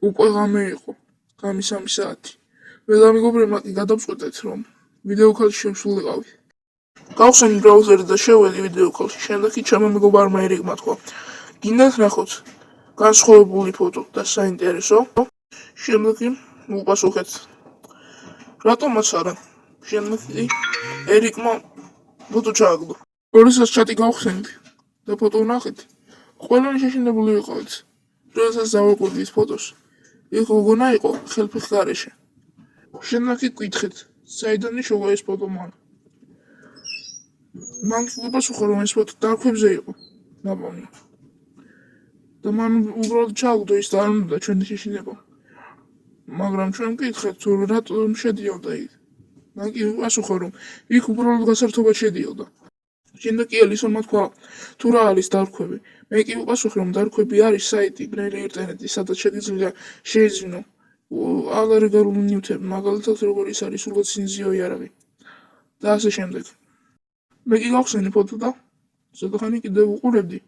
უკვე ღამე იყო, ღამე 3 საათი. მე და მეგობრებმა კი გადავწყვეტეთ, რომ ვიდეო ქალში შევსულიყავით. გავხსენე ბრაუზერი და შევედი ვიდეო ქალში. შემდეგ კი ჩემმა მეგობარმა ერიკმა თქვა: გინდათ ნახოთ განსხვავებული ფოტო და საინტერესო? შემდეგ კი უპასუხეთ: რატომაც არა? შემდეგ კი ერიკმა ფოტო ჩააგდო. როდესაც ჩატი გავხსენით და ფოტო ვნახეთ, ყველანი შეშინებული ვიყავით. როდესაც დავაკვირდი ის ფოტოს, იქ გოგონა იყო ხელფეხ გარეშე. შემდეგ კი გკითხეთ, საიდან იშოვა ეს ფოტო მან. მან კი უპასუხა, რომ ეს ფოტო დარქვებზე იყო ნაპოვნი. და მან უბრალოდ ჩააგდო ის და არ უნდა ჩვენი შეშინება. მაგრამ ჩვენ გკითხეთ, თუ რატომ შედიოდა იქ. მან კი უპასუხა, რომ იქ უბრალოდ გასართობად შედიოდა. შემდეგ კი ელისონმა თქვა, თუ რა არის დარქვები. მე კი უპასუხე, რომ დარქვები არის საიტი, ბნელი ინტერნეტი, სადაც შეგიძლია შეიძინო ალეგორიული ნივთები, მაგალითად როგორ ის არის სულოცინზიო იარაღი და ასე შემდეგ. მე კი გავხსენი ფოტო და ზოგადად კიდევ უყურებდი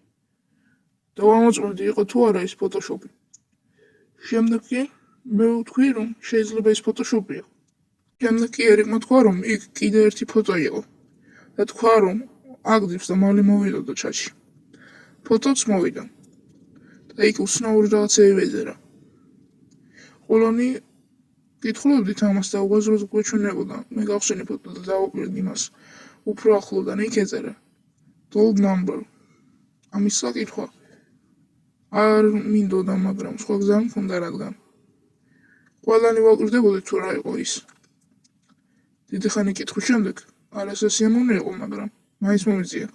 და ვამოწმებდი იყო თუ არა ის ფოტოშოპი. შემდეგ კი მე ვთქვი, რომ შეიძლება ის ფოტოშოპია. შემდეგ კი ერიკმა თქვა, რომ იქ კიდე ერთი ფოტო იყო და თქვა, რომ აგდებს და მალე მოვიდოდა ჩატში. ფოტოც მოვიდა და იქ უცნაური რაღაცები ვეძერა. ყველანი კითხულობდით ამას და უაზროდ გვეჩვენებოდა. მე გავხსენი ფოტო და დავაკვირდი მას უფრო ახლოდან. იქ ეწერა Told number. ამის საკითხვა არ მინდოდა, მაგრამ სხვა გზა მქონდა, რადგან ყველანი ვაკვირდებოდით თუ რა იყო ის. დიდი ხანი კითხვის შემდეგ არასასიამოვნო იყო, მაგრამ მაინც მომეწია.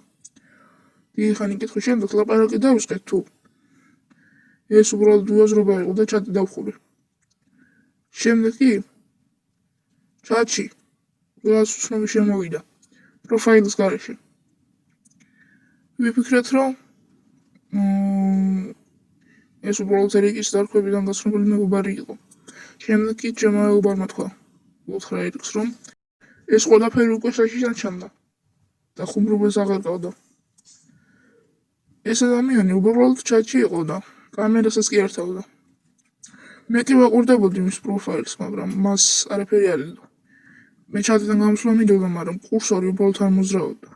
დიდი ხანი კითხვის შემდეგ ლაპარაკი დავიწყეთ თუ ეს უბრალოდ უაზრობა იყო და ჩატი დავხურე. შემდეგ კი ჩატში რაღაც უცნობი შემოვიდა პროფაილის გარეშე. ვიფიქრეთ, რომ ეს უბრალოდ ერიკის დარქვებიდან გაცნობილი მეგობარი იყო. შემდეგ კი ჩემმა მეგობარმა თქვა, უთხრა ერიკს, რომ ეს ყველაფერი უკვე საშიშად ჩანდა და ხუმრობას აღარ ყავდა. ეს ადამიანი უბრალოდ ჩატში იყო და კამერასაც კი ართავდა. მე კი ვაკვირდებოდი მის პროფაილს, მაგრამ მას არაფერი არ ედო. მე ჩატიდან გამოსვლა მინდოდა, მაგრამ კურსორი უბრალოდ არ მოძრაობდა.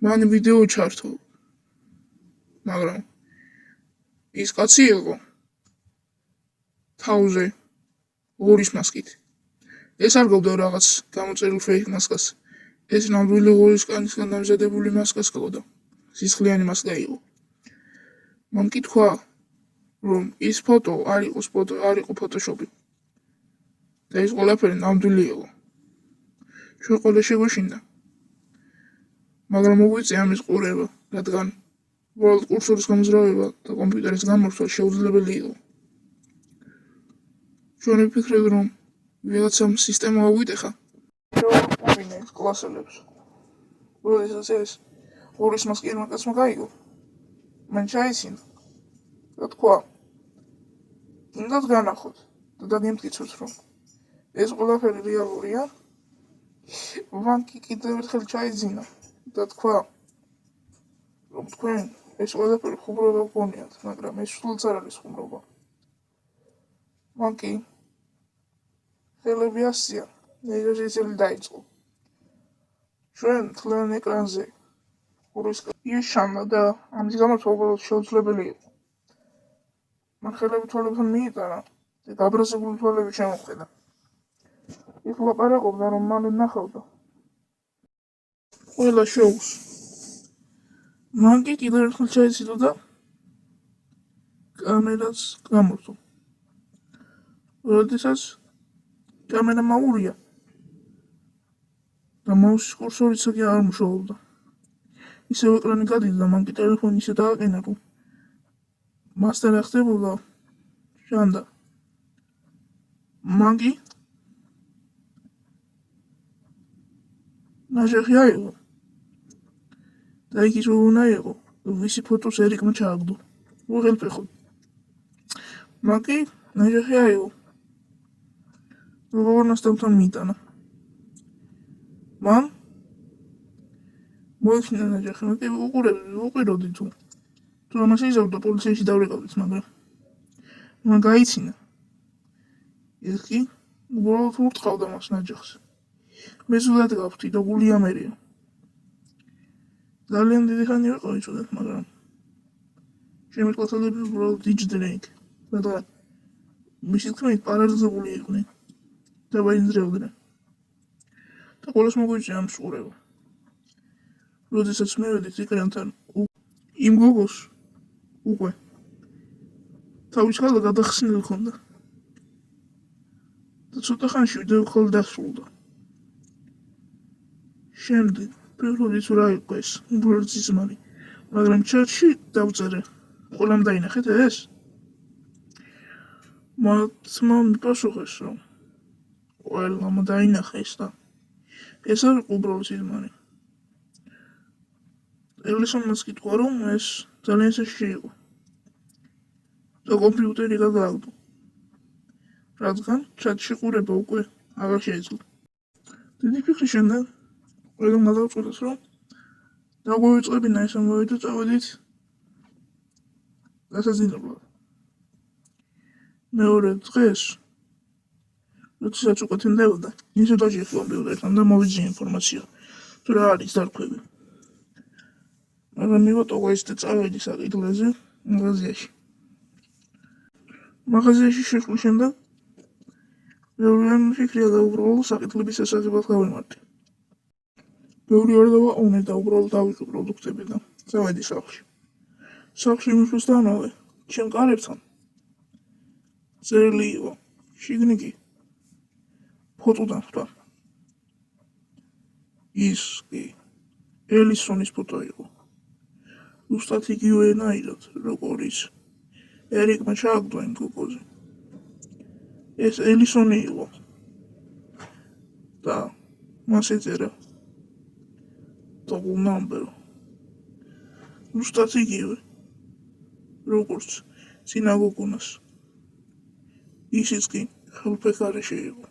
მან ვიდეო ჩართო, მაგრამ ის კაცი იყო თავზე ღურის მასკით. ეს არ გქონდა რაღაც გამოწერილ ფეიქ მასკას. ეს ნამდვილი ღურის კანისგან დამზადებული მასკას გქონდა. სისხლიანი მასკა იყო. მან კი თქვა, რომ ის ფოტო არ იყო ფოტოშოპი. და ის ყველაფერი ნამდვილი იყო. ჩვენ ყველა შეგვეშინდა. მაგრამ მოგვიწია ამის ყურება, რადგან უბრალოდ კურსორის გამოზრაობა და კომპიუტერის გამორთვა შეუძლებელი იყო. ჩვენ ვიფიქრეთ, რომ ვიღაცამ სისტემა აგვიტეხა. შევუყურებინე კლასელებს. როდესაც ეს ღურის მასკირმა კაცმა გაიგო, მან ჩაისინა და თქვა, გინდათ განახოთ და დაგემტკიცოთ, რომ ეს ყველაფერი რეალურია. მან კი კიდევ ერთხელ ჩაიძინა და თქვა, რომ თქვენ ეს ყველაფერი ხუმრობა გქონიათ, მაგრამ ეს სულაც არ არის ხუმრობა. მან კი ხელები ასწია, ნეგოციაციები დაიწყო. ჩვენ თლიან ეკრანზე ღურის ის ჩანდა და ამის გამორთვა უბრალოდ შეუძლებელი იყო. მან ხელები თვალებთან მიიტანა და გაბრაზებული თვალები შემოხვედა. ის ლაპარაკობდა, რომ მალე ნახავდა ყველა შოუს. მან კი კიდევ ერთხელ ჩაიცილო და კამერას გამორთო. როდესაც კამერა მაურია და მაუსის კურსორიც კი არ მუშაობდა. ისევ ეკრანი გადიდა და მან კი ტელეფონი ისე დააყენა, რომ მასთან რა ხდებოდა ჩანდა. მან კი ნაჟეხი აიღო და იქ ის უნდა იყო, ვისი ფოტოს ერიკმა ჩააგდო. უღელფეხო. მან კი ნაჟეხი აიღო. როგორ ნასტავთან მიიტანა. მან მოიხსნა ნაჟეხი, მე კი უყურებდი თუ ამას იზავდა პოლიციაში დავრეკავდით, მაგრამ მან გაიცინა. ეს კი უბრალოდ ურტყავდა მას ნაჯახს. მე ზუსტად გავხდი, და გული ამერია. ძალიან დიდი ხანი ვიყავ იცოდეთ, მაგრამ ჩემი კლასელები უბრალოდ იჯდნენ იქ. რადგან მისი თქმით პარალიზებული იყვნენ და ვაინძრევდნენ. და ყველას მოგვიჭია ამ შურება. როდესაც მე ვედით ეკრანთან იმ გოგოს უკვე თავის ხალხი გადახსნილი ჰქონდა. და ცოტა ხანში ვიდეო ხოლმე დასრულდა. შემდეგ პირველი თუ რა იყო ეს უბრალოდ ძიზმარი, მაგრამ ჩატში დავწერე ყველამ დაინახეთ ეს. მათმა მიპასუხეს რომ ყველამ დაინახეს და ეს არ იყო უბრალოდ ძიზმარი. ელისონმაც კითხვა რომ ეს ძალიან საშიში იყო და კომპიუტერი გადააგდო, რადგან ჩატში ყურება უკვე აღარ შეეძლო. დიდი ფიქრის შემდეგ ყველამ გადავწყვიტეს რომ დაგვივიწყებინა ეს ამბავი და წავედით გასაძინებლად. მეორე დღეს როდესაც უკვე თენდებოდა ინსტიტუტში კომპიუტერთან და მოვიძიე ინფორმაცია თუ რა არის დარქვები. მაგრამ მივატოვე ეს და წავედი საკითხებზე მაღაზიაში. მაღაზიაში შეხვლის შემდეგ ბევრი არ მიფიქრია და უბრალოდ საკითხების შესაძლებლად გავიმართე. ბევრი არ დავაყოვნე და უბრალოდ დავიყო პროდუქტები და წავედი სახლში. სახლში მისთვის დამალე ჩემ კარებთან წერილი იყო შიგნით კი ფოტოდან ხვდა. ის კი ელისონის ფოტო იყო. ზუსტად იგივენაირად როგორც ერიკმა ჩააგდო იმ გოგოზე. ეს ელისონი იყო და მას ეწერა double number. ზუსტად იგივე როგორც სინაგოგუნას. ისიც კი ხელფექარეში იყო.